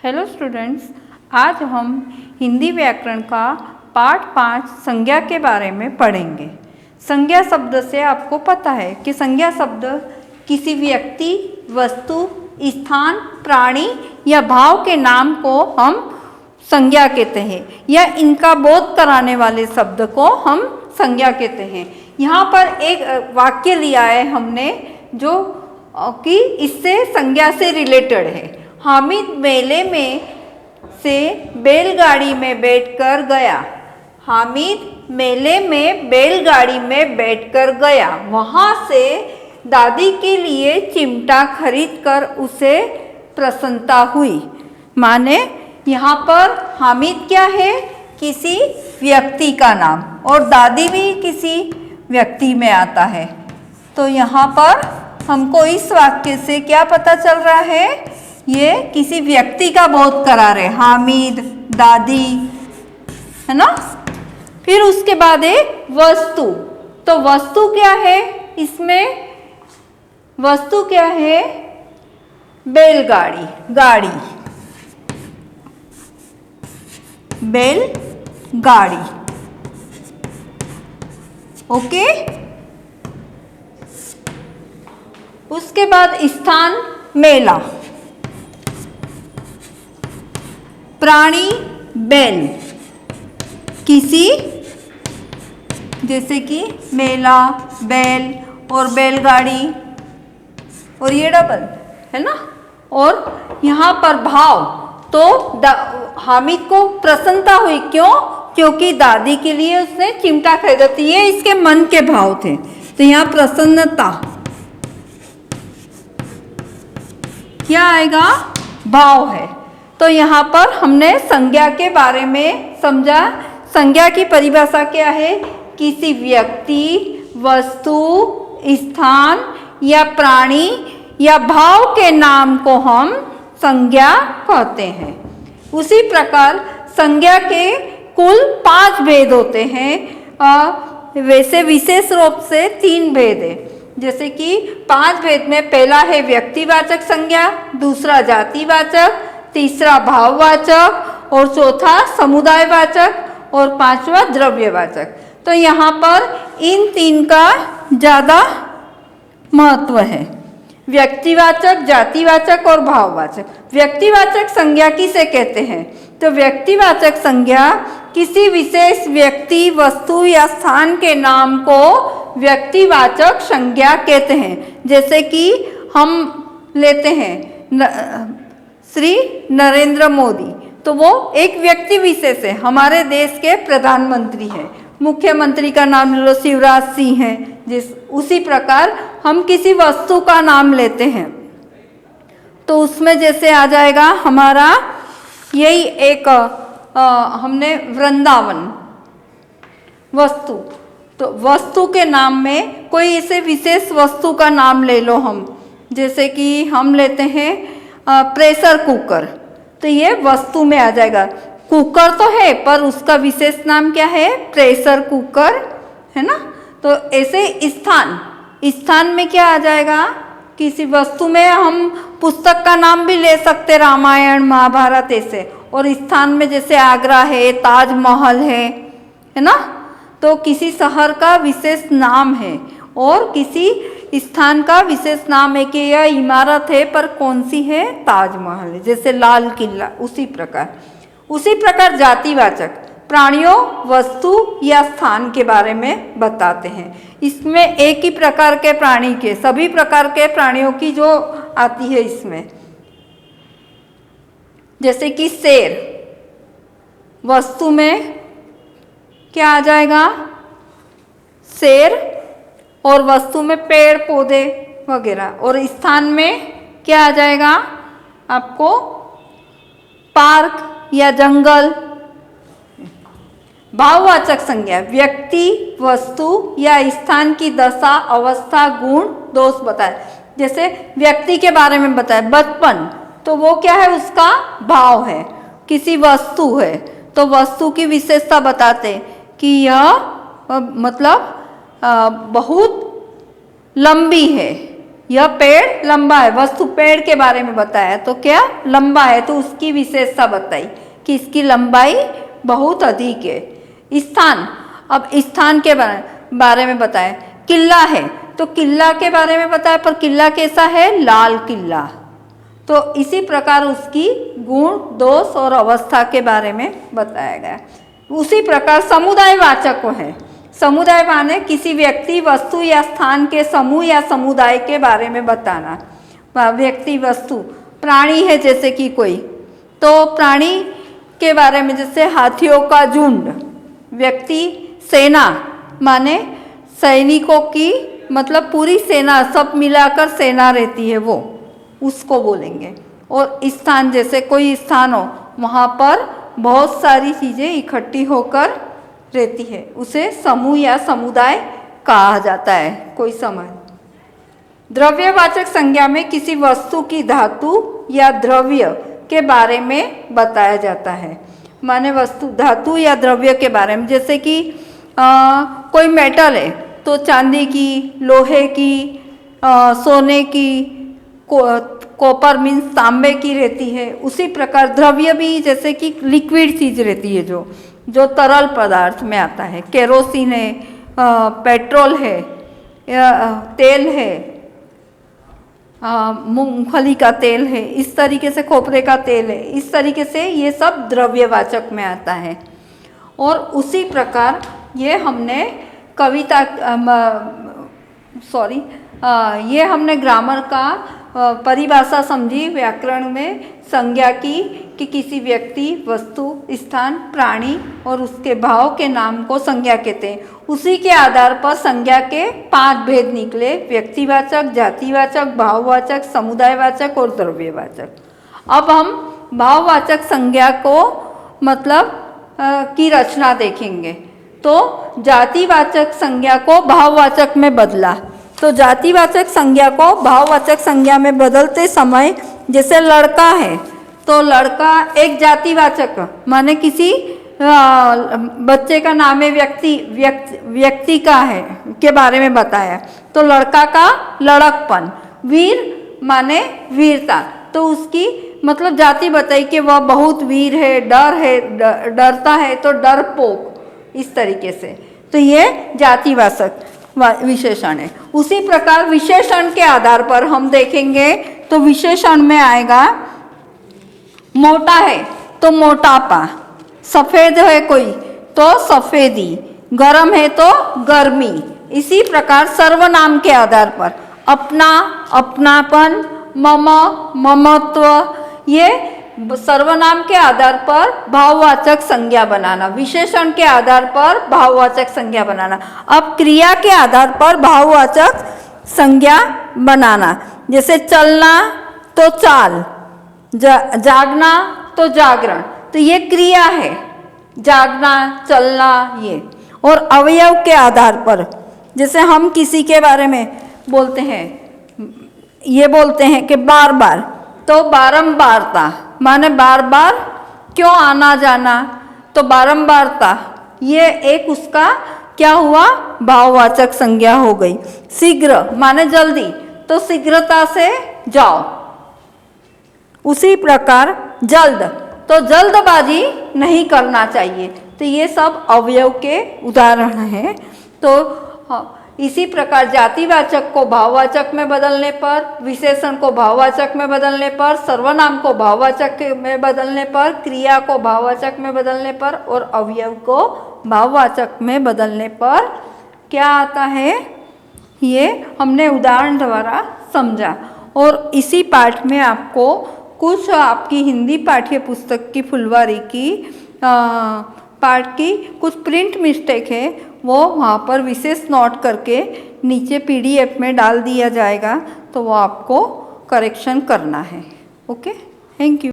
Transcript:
Hello students, आज हम हिंदी व्याकरण का पाठ 5 संज्ञा के बारे में पढ़ेंगे। संज्ञा शब्द से आपको पता है कि संज्ञा शब्द किसी व्यक्ति, वस्तु, स्थान, प्राणी या भाव के नाम को हम संज्ञा कहते हैं या इनका बोध कराने वाले शब्द को हम संज्ञा कहते हैं। यहाँ पर एक वाक्य लिया है हमने जो कि इससे संज्ञा से रिलेटेड है। हामिद मेले में से बैलगाड़ी में बैठकर गया। हामिद मेले में बैलगाड़ी में बैठकर गया। वहाँ से दादी के लिए चिमटा खरीदकर उसे प्रसन्नता हुई। माने यहाँ पर हामिद क्या है? किसी व्यक्ति का नाम, और दादी भी किसी व्यक्ति में आता है। तो यहाँ पर हमको इस वाक्य से क्या पता चल रहा है? ये किसी व्यक्ति का बोध करा रहे, हामिद, दादी, है ना। फिर उसके बाद है वस्तु। तो वस्तु क्या है? इसमें वस्तु क्या है? बैलगाड़ी, गाड़ी, बैलगाड़ी। ओके। उसके बाद स्थान मेला, प्राणी बैल, किसी, जैसे कि मेला, बैल और बैलगाड़ी, और ये डबल है ना। और यहाँ पर भाव, तो हामिद को प्रसन्नता हुई। क्यों? क्योंकि दादी के लिए उसने चिमटा खरीदा था। ये इसके मन के भाव थे। तो यहाँ प्रसन्नता क्या आएगा? भाव है। तो यहाँ पर हमने संज्ञा के बारे में समझा। संज्ञा की परिभाषा क्या है? किसी व्यक्ति, वस्तु, स्थान या प्राणी या भाव के नाम को हम संज्ञा कहते हैं। उसी प्रकार संज्ञा के कुल 5 भेद होते हैं। वैसे विशेष रूप से 3 भेद है। जैसे कि 5 भेद में पहला है व्यक्तिवाचक संज्ञा, दूसरा जातिवाचक, तीसरा भाववाचक और चौथा समुदायवाचक और 5वां द्रव्यवाचक। तो यहाँ पर इन 3 का ज़्यादा महत्व है, व्यक्तिवाचक, जातिवाचक और भाववाचक। व्यक्तिवाचक संज्ञा किसे कहते हैं? तो व्यक्तिवाचक संज्ञा किसी विशेष व्यक्ति, वस्तु या स्थान के नाम को व्यक्तिवाचक संज्ञा कहते हैं। जैसे कि हम लेते हैं श्री नरेंद्र मोदी, तो वो एक व्यक्ति विशेष है, हमारे देश के प्रधानमंत्री हैं। मुख्यमंत्री का नाम ले लो, शिवराज सिंह है। उसी प्रकार हम किसी वस्तु का नाम लेते हैं तो उसमें जैसे आ जाएगा हमारा यही एक हमने वृंदावन वस्तु। तो वस्तु के नाम में कोई ऐसे विशेष वस्तु का नाम ले लो हम, जैसे कि हम लेते हैं प्रेशर कुकर, तो ये वस्तु में आ जाएगा। कुकर तो है पर उसका विशेष नाम क्या है? प्रेशर कुकर, है ना। तो ऐसे स्थान में क्या आ जाएगा? किसी वस्तु में हम पुस्तक का नाम भी ले सकते, रामायण, महाभारत ऐसे। और स्थान में जैसे आगरा है, ताजमहल है ना। तो किसी शहर का विशेष नाम है और किसी स्थान का विशेष नाम है कि यह इमारत है पर कौन सी है? ताजमहल है, जैसे लाल किला। उसी प्रकार जातिवाचक प्राणियों, वस्तु या स्थान के बारे में बताते हैं। इसमें एक ही प्रकार के प्राणी के, सभी प्रकार के प्राणियों की जो आती है इसमें, जैसे कि शेर, वस्तु में क्या आ जाएगा? शेर, और वस्तु में पेड़ पौधे वगैरह, और स्थान में क्या आ जाएगा आपको? पार्क या जंगल। भाववाचक संज्ञा व्यक्ति, वस्तु या स्थान की दशा, अवस्था, गुण, दोष बताए। जैसे व्यक्ति के बारे में बताए, बचपन, तो वो क्या है? उसका भाव है। किसी वस्तु है तो वस्तु की विशेषता बताते कि यह मतलब बहुत लंबी है, यह पेड़ लंबा है, वस्तु पेड़ के बारे में बताया तो क्या लंबा है, तो उसकी विशेषता बताई कि इसकी लंबाई बहुत अधिक है। स्थान, अब स्थान के बारे में बताया। किला है तो किला के बारे में बताया, पर किला कैसा है, लाल किला। तो इसी प्रकार उसकी गुण, दोष और अवस्था के बारे में बताया गया। उसी प्रकार समुदायवाचक है। समुदाय माने किसी व्यक्ति, वस्तु या स्थान के समूह या समुदाय के बारे में बताना। व्यक्ति, वस्तु, प्राणी है जैसे कि कोई, तो प्राणी के बारे में जैसे हाथियों का झुंड। व्यक्ति, सेना माने सैनिकों की, मतलब पूरी सेना, सब मिलाकर सेना रहती है वो, उसको बोलेंगे। और स्थान जैसे कोई स्थान हो, वहाँ पर बहुत सारी चीज़ें इकट्ठी होकर रहती है, उसे समूह या समुदाय कहा जाता है। कोई समय द्रव्यवाचक संज्ञा में किसी वस्तु की धातु या द्रव्य के बारे में बताया जाता है। माने वस्तु, धातु या द्रव्य के बारे में, जैसे कि कोई मेटल है तो चांदी की, लोहे की, सोने की, कॉपर मीन्स तांबे की रहती है। उसी प्रकार द्रव्य भी जैसे कि लिक्विड चीज रहती है, जो तरल पदार्थ में आता है। केरोसिन है, पेट्रोल है, तेल है, मूंगफली का तेल है, इस तरीके से खोपरे का तेल है, इस तरीके से ये सब द्रव्यवाचक में आता है। और उसी प्रकार ये हमने कविता, ये हमने ग्रामर का परिभाषा समझी व्याकरण में संज्ञा की, कि किसी व्यक्ति, वस्तु, स्थान, प्राणी और उसके भाव के नाम को संज्ञा कहते हैं। उसी के आधार पर संज्ञा के 5 भेद निकले: व्यक्तिवाचक, जातिवाचक, भाववाचक, समुदायवाचक और द्रव्यवाचक। अब हम भाववाचक संज्ञा को मतलब की रचना देखेंगे। तो जातिवाचक संज्ञा को भाववाचक में बदला। तो जातिवाचक संज्ञा को भाववाचक संज्ञा में बदलते समय, जैसे लड़का है तो लड़का एक जातिवाचक माने किसी बच्चे का नाम है, व्यक्ति का है के बारे में बताया। तो लड़का का लड़कपन, वीर माने वीरता, तो उसकी मतलब जाति बताई कि वह बहुत वीर है, डरता है तो डरपोक, इस तरीके से। तो ये जातिवाचक विशेषण है। उसी प्रकार विशेषण के आधार पर हम देखेंगे तो विशेषण में आएगा, मोटा है तो मोटापा, सफेद है कोई तो सफेदी, गर्म है तो गर्मी। इसी प्रकार सर्वनाम के आधार पर अपना, अपनापन, मम, ममत्व, ये सर्वनाम के आधार पर भाववाचक संज्ञा बनाना, विशेषण के आधार पर भाववाचक संज्ञा बनाना। अब क्रिया के आधार पर भाववाचक संज्ञा बनाना, जैसे चलना तो चाल, जागना तो जागरण, तो ये क्रिया है, जागना, चलना ये। और अवयव के आधार पर, जैसे हम किसी के बारे में बोलते हैं, ये बोलते हैं कि बार बार, तो बारंबारता माने बार बार क्यों आना जाना, तो बारंबारता, ये एक उसका क्या हुआ, भाववाचक संज्ञा हो गई। शीघ्र माने जल्दी, तो शीघ्रता से जाओ। उसी प्रकार जल्द, तो जल्दबाजी नहीं करना चाहिए। तो ये सब अवयव के उदाहरण हैं। तो इसी प्रकार जातिवाचक को भाववाचक में बदलने पर, विशेषण को भाववाचक में बदलने पर, सर्वनाम को भाववाचक में बदलने पर, क्रिया को भाववाचक में बदलने पर और अवयव को भाववाचक में बदलने पर क्या आता है, ये हमने उदाहरण द्वारा समझा। और इसी पाठ में आपको कुछ आपकी हिंदी पाठ्य पुस्तक की फुलवारी की पाठ की कुछ प्रिंट मिस्टेक है, वो वहाँ पर विशेष नोट करके नीचे PDF में डाल दिया जाएगा, तो वो आपको करेक्शन करना है। Okay, thank you.